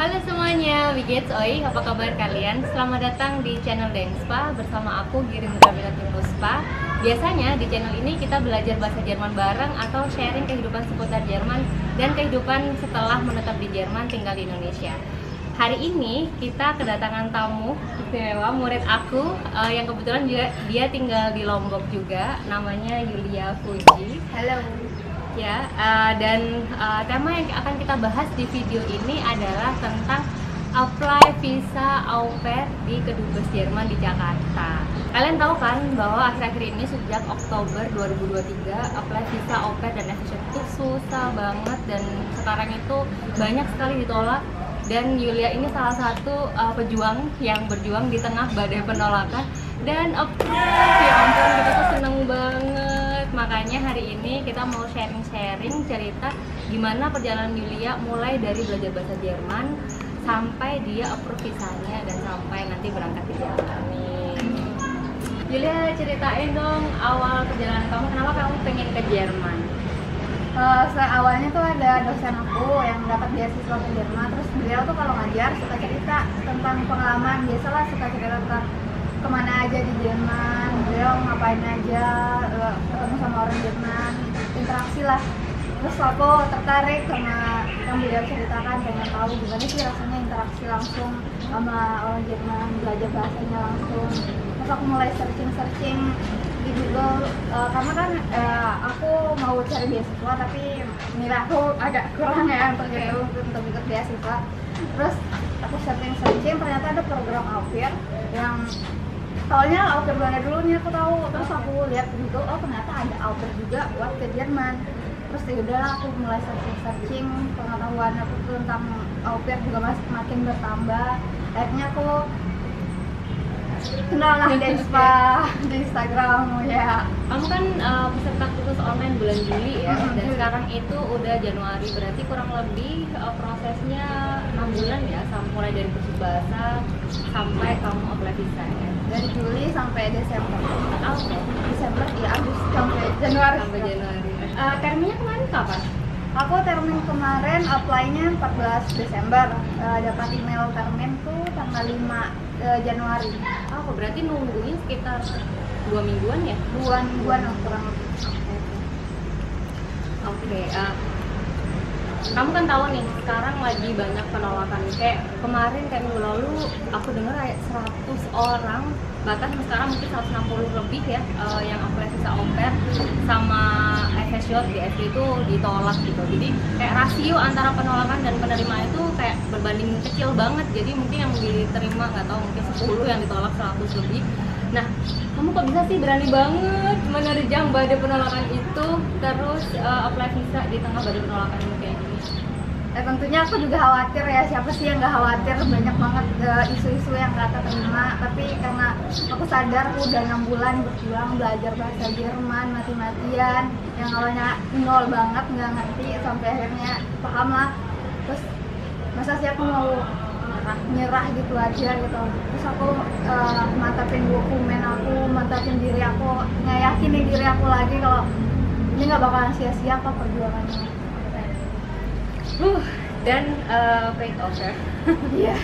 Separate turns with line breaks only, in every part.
Halo semuanya, Wigetz Oi, apa kabar kalian? Selamat datang di channel Denspa bersama aku Girindra Winati Puspa. Biasanya di channel ini kita belajar bahasa Jerman bareng atau sharing kehidupan seputar Jerman dan kehidupan setelah menetap di Jerman tinggal di Indonesia. Hari ini kita kedatangan tamu istimewa, murid aku yang kebetulan juga dia tinggal di Lombok juga, namanya Yulia Fuji.
Halo.
Ya, dan tema yang akan kita bahas di video ini adalah tentang apply visa au pair di Kedubes Jerman di Jakarta. Kalian tahu kan bahwa akhir-akhir ini sejak Oktober 2023 apply visa au pair dan FSC itu susah banget dan sekarang itu banyak sekali ditolak. Dan Yulia ini salah satu pejuang yang berjuang di tengah badai penolakan dan ya ampun, kita tuh seneng banget. Makanya hari ini kita mau sharing-sharing cerita gimana perjalanan Yulia mulai dari belajar bahasa Jerman sampai dia approve visanya dan sampai nanti berangkat ke Jerman nih. Yulia, ceritain dong awal perjalanan kamu, kenapa kamu pengen ke Jerman?
Awalnya tuh ada dosen aku yang dapat beasiswa ke Jerman, terus beliau tuh kalau ngajar suka cerita tentang pengalaman, biasalah suka cerita tentang kemana aja di Jerman, beliau ngapain aja, ketemu sama orang Jerman, interaksi lah. Terus aku tertarik sama yang beliau ceritakan, pengen tahu gimana sih rasanya interaksi langsung sama orang Jerman, belajar bahasanya langsung. Terus aku mulai searching di Google, karena kan aku mau cari beasiswa tapi nilai aku agak kurang ya untuk ikut beasiswa. Terus aku searching, ternyata ada program au pair yang awalnya au pair Belanda dulu nih aku tahu. Terus aku lihat di Google, oh ternyata ada au pair juga buat ke Jerman. Terus ya udah aku mulai searching, pengetahuan aku tentang au pair juga makin bertambah. Akhirnya aku kenal lah Denspa di Instagram ya.
Kamu kan peserta kursus online bulan Juli ya, dan sekarang itu udah Januari, berarti kurang lebih prosesnya 6 bulan ya, mulai dari kursus bahasa sampai kamu apply visa ya.
Dari Juli sampai Desember.
Oke.
Desember ya, Agustus sampai Januari.
Terminnya kemarin kapan?
Aku termin kemarin, apply-nya 14 Desember. Dapat email termin tuh tanggal 5 Januari.
Oh, berarti nungguin sekitar 2 mingguan ya?
2 mingguan kurang lebih.
Oke. Kamu kan tahu nih, sekarang lagi banyak penolakan. Kayak kemarin, kayak minggu lalu, aku dengar kayak 100 orang, bahkan sekarang mungkin 160 lebih ya, yang apply visa au pair sama FSJ di FD itu ditolak gitu. Jadi kayak rasio antara penolakan dan penerimaan itu kayak berbanding kecil banget. Jadi mungkin yang diterima nggak tahu, mungkin 10, yang ditolak 100 lebih. Nah, kamu kok bisa sih berani banget menerjang badai penolakan itu, terus apply visa di tengah badai penolakan ini kayak gini?
Tentunya aku juga khawatir ya, siapa sih yang nggak khawatir, banyak banget isu-isu yang nggak terima. Tapi karena aku sadar aku udah 6 bulan berjuang belajar bahasa Jerman mati-matian, yang awalnya nol banget, nggak ngerti, sampai akhirnya paham lah. Terus masa sih aku mau nyerah gitu aja gitu. Terus aku mantapin dokumen aku, mantapin diri aku, ngeyakinin diri aku lagi kalau ini nggak bakalan sia-sia kok perjuangannya.
Dan paid off ya.
Iya.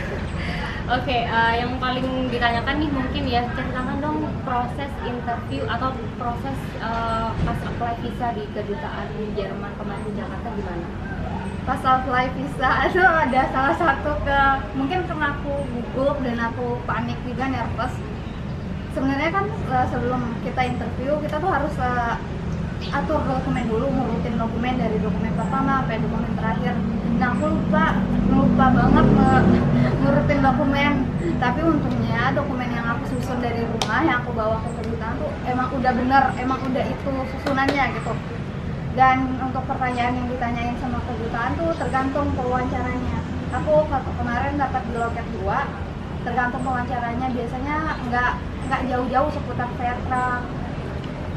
Oke, yang paling ditanyakan nih mungkin ya, ceritakan dong proses interview atau proses pas apply visa di kedutaan Jerman kemarin di Jakarta gimana?
Pas apply visa itu ada salah satu mungkin karena aku gugup dan aku panik juga, nervous. Sebenarnya kan sebelum kita interview kita tuh harus atur dokumen dulu, ngurutin dokumen dari dokumen pertama sampai dokumen terakhir. Nah aku lupa banget ngurutin dokumen. Tapi untungnya dokumen yang aku susun dari rumah yang aku bawa ke kedutaan tuh emang udah bener, emang udah itu susunannya gitu. Dan untuk pertanyaan yang ditanyain sama kedutaan tuh tergantung pewawancaranya. Aku kemarin dapat di loket 2, tergantung pewawancaranya, biasanya nggak jauh-jauh seputar Vertra,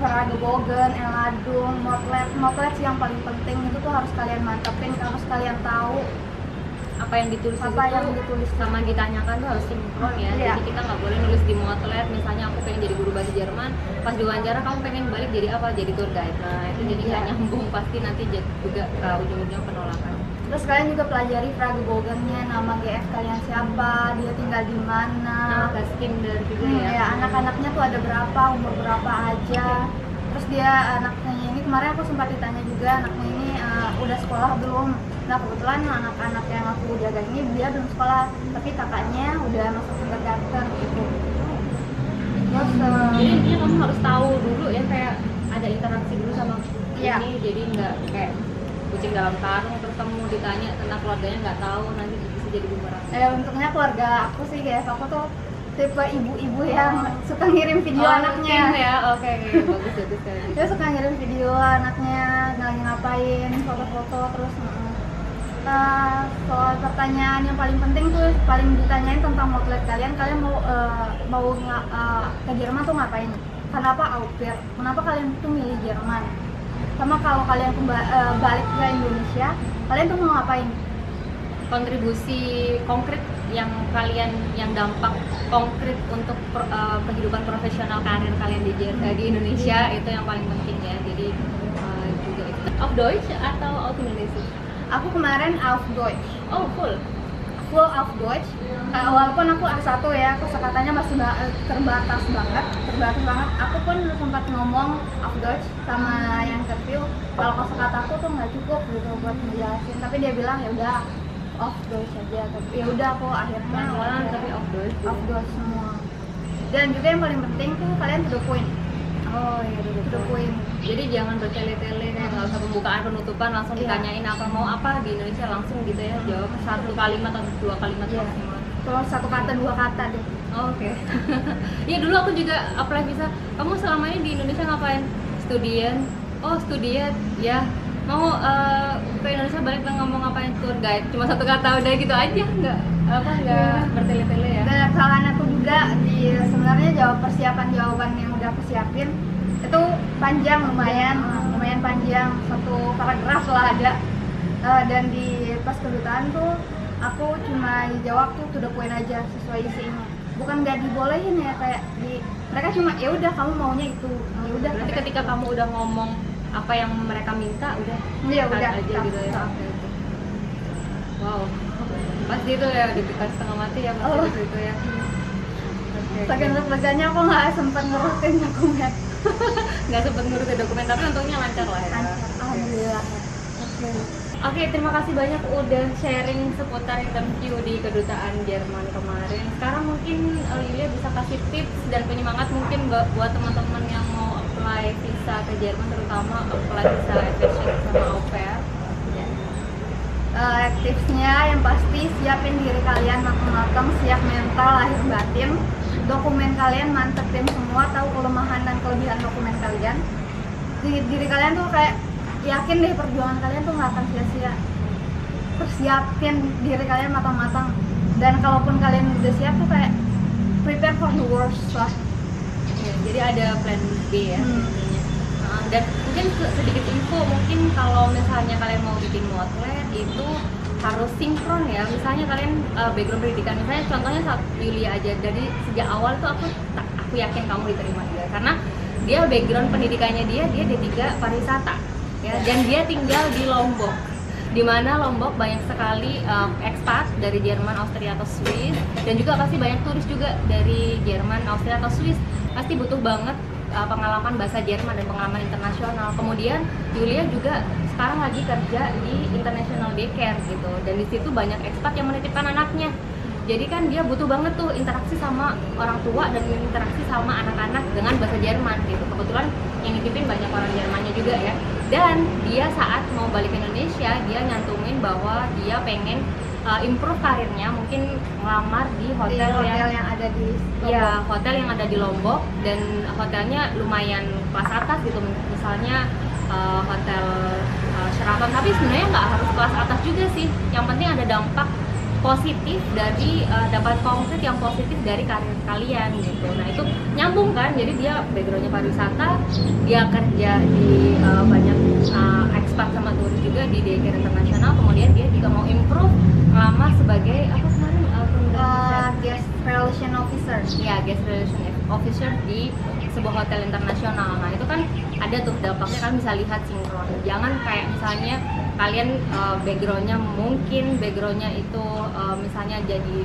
Fragebogen, Eladung, Motlet yang paling penting itu tuh harus kalian mantepin, harus kalian tahu
apa yang ditulis sama
itu.
ditanyakan tuh harus sinkron ya.
Iya.
Jadi kita nggak boleh nulis di Motlet, misalnya aku pengen jadi guru bahasa Jerman, pas diwawancara kamu pengen balik jadi apa? Jadi tour guide. Nah itu jadi nggak nyambung, pasti nanti juga ujung-ujungnya penolakan.
Terus kalian juga pelajari Fragebogennya, nama GF kalian siapa, dia tinggal di mana,
Kinder juga ya.
anak-anaknya tuh ada berapa, umur berapa aja. Terus dia anaknya ini kemarin aku sempat ditanya juga, anaknya ini udah sekolah belum. Nah kebetulan anak-anak yang aku jaga ini dia belum sekolah, tapi kakaknya udah masuk kindergarten gitu. Terus
Jadi intinya kamu harus tahu dulu ya, kayak ada interaksi dulu sama
Iya.
ini, jadi nggak kayak kucing dalam karung terus kamu ditanya tentang keluarganya nggak tahu, nanti bisa jadi bumerang.
untungnya keluarga aku sih guys, aku tuh tipe ibu-ibu yang suka ngirim video anaknya.
Ya, oke, bagus sekali.
Dia suka ngirim video anaknya lagi ngapain, foto-foto terus. Soal pertanyaan yang paling penting tuh paling ditanyain tentang motlet kalian mau ke Jerman tuh ngapain? Kenapa au pair? Kenapa kalian tuh milih Jerman? Sama kalau kalian balik ke Indonesia, kalian tuh mau ngapain?
Kontribusi konkret yang dampak konkret untuk kehidupan profesional karir kalian di Indonesia itu yang paling penting ya. Jadi juga itu. Auf Deutsch atau auf Indonesia?
Aku kemarin auf Deutsch.
Oh, full
Auf Deutsch. Walaupun aku A1 ya, kosakatanya masih terbatas banget. Aku pun sempat ngomong auf Deutsch sama yang interview, kalau kosakataku tuh nggak cukup gitu buat ngejelasin. Tapi dia bilang ya udah auf Deutsch aja. Tapi ya udah aku akhirnya
tapi auf Deutsch.
auf Deutsch semua. Dan juga yang paling penting tuh kalian to the point.
Oh iya,
To the point.
Jadi jangan bertele-tele, nggak usah pembukaan penutupan langsung
Iya.
ditanyain apa mau apa di Indonesia, langsung gitu ya jawab satu kalimat atau dua kalimat
Iya.
maksimal.
Kalau satu kata dua kata deh.
Oh, oke. Iya, dulu aku juga apply visa. Kamu selama ini di Indonesia ngapain? Studian. Oh, studiat. Ya. Mau ke Indonesia balik ngomong ngapain? Tour guide. Cuma satu kata udah gitu aja, nggak bertele-tele ya.
Dan kesalahan aku juga sebenarnya persiapan jawaban yang udah aku siapin itu panjang, lumayan panjang, satu paragraf lah ada. Dan di pas kedutaan tuh aku cuma jawab tuh to the point aja sesuai isinya. Bukan nggak dibolehin ya, kayak mereka cuma ya udah kamu maunya itu, ya udah.
Berarti ketika kamu udah ngomong apa yang mereka minta, udah
Iya,
cut
udah,
aja
cut,
gitu ya.
cut.
Oke. Wow. Pasti itu ya ditekan setengah mati ya pasti
Oh.
itu ya. Oke.
Saking lega-leganya aku nggak sempat ngurusin dokumen.
Nggak sempet ngurusin dokumen, tapi untungnya lancar lah ya.
Alhamdulillah.
Oke, terima kasih banyak udah sharing seputar interview di kedutaan Jerman kemarin. Sekarang mungkin Yulia bisa kasih tips dan penyemangat mungkin buat teman-teman yang mau apply visa ke Jerman, terutama apply visa fashion sama au pair.
Tipsnya yang pasti siapin diri kalian matang-matang, siap mental, lahir batin. Dokumen kalian mantepin semua, tahu kelemahan dan kelebihan dokumen kalian. Diri kalian tuh kayak yakin deh perjuangan kalian tuh nggak akan sia-sia. Persiapin diri kalian matang-matang, dan kalaupun kalian udah siap tuh kayak prepare for the worst lah.
Ya, jadi ada plan B ya.
Hmm.
Intinya. Dan mungkin sedikit info, mungkin kalau misalnya kalian mau bikin motlet itu harus sinkron ya. Misalnya kalian background pendidikan, misalnya contohnya saat Yulia aja, dari sejak awal tuh aku yakin kamu diterima juga karena dia background pendidikannya dia D3 pariwisata ya, dan dia tinggal di Lombok, di mana Lombok banyak sekali ekspat dari Jerman, Austria atau Swiss, dan juga pasti banyak turis juga dari Jerman, Austria atau Swiss. Pasti butuh banget pengalaman bahasa Jerman dan pengalaman internasional. Kemudian Yulia juga sekarang lagi kerja di International Daycare gitu, dan di situ banyak ekspat yang menitipkan anaknya. Jadi kan dia butuh banget tuh interaksi sama orang tua dan interaksi sama anak-anak dengan bahasa Jerman gitu. Kebetulan yang nitipin banyak orang Jermannya juga ya. Dan dia saat mau balik ke Indonesia, dia nyantumin bahwa dia pengen improve karirnya, mungkin ngelamar di hotel
yang ada di Lombok.
Ya, hotel yang ada di Lombok, dan hotelnya lumayan kelas atas gitu, misalnya hotel Sheraton. Tapi sebenarnya nggak harus kelas atas juga sih, yang penting ada dampak positif dari dapat konkret yang positif dari karir kalian gitu. Nah itu nyambung kan, jadi dia backgroundnya pariwisata, dia kerja di banyak ekspat sama turis juga di daycare internasional, kemudian dia juga mau improve ngelamar sebagai apa kemarin
guest relation officer.
Ya, guest relation officer di sebuah hotel internasional. Nah itu kan ada tuh dampaknya, kalian bisa lihat sinkron. Jangan kayak misalnya kalian backgroundnya mungkin itu misalnya jadi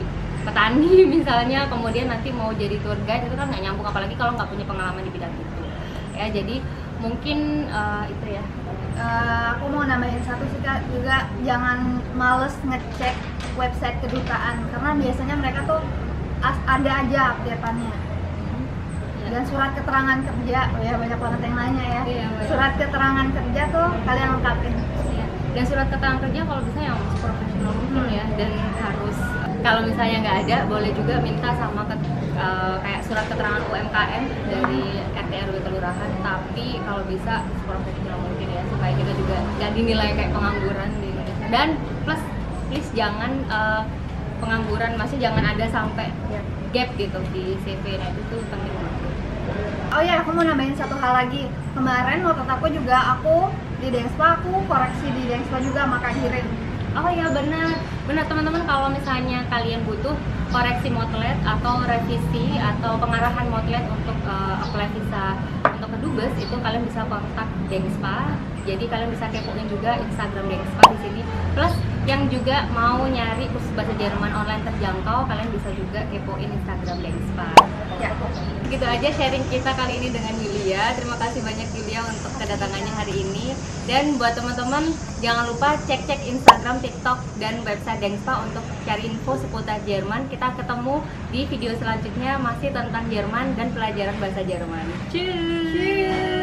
petani misalnya, kemudian nanti mau jadi tour guide, itu kan nggak nyambung, apalagi kalau nggak punya pengalaman di bidang itu. Ya jadi mungkin itu ya.
Aku mau nambahin satu sih Kak, juga jangan males ngecek website kedutaan karena biasanya mereka tuh ada aja update-annya. Dan surat keterangan kerja, oh ya banyak banget yang nanya ya.
Iya,
surat keterangan kerja tuh kalian lengkapin.
Iya. Dan surat keterangan kerja kalau bisa yang profesional mungkin ya, dan harus kalau misalnya nggak ada, boleh juga minta sama kayak surat keterangan UMKM dari RT RW kelurahan, tapi kalau bisa profesional mungkin ya, supaya kita juga nggak dinilai kayak pengangguran di Indonesia. Dan please jangan pengangguran, masih jangan ada sampai gap gitu di CV. Nah itu tuh penting banget.
Oh ya, aku mau nambahin satu hal lagi. Kemarin waktu aku juga di Denspa, aku koreksi di Denspa juga maka kirim.
Oh ya benar teman-teman, kalau misalnya kalian butuh koreksi motlet atau revisi atau pengarahan motlet untuk apply visa untuk ke Dubes, itu kalian bisa kontak Denspa. Jadi kalian bisa kepoin juga Instagram Denspa di sini. Plus yang juga mau nyari kursus bahasa Jerman online terjangkau, kalian bisa juga kepoin Instagram Denspa. Ya, gitu aja sharing kita kali ini dengan Yulia. Terima kasih banyak Yulia untuk kedatangannya hari ini. Dan buat teman-teman jangan lupa cek Instagram, TikTok, dan website Denspa untuk cari info seputar Jerman. Kita ketemu di video selanjutnya masih tentang Jerman dan pelajaran bahasa Jerman. Cheers!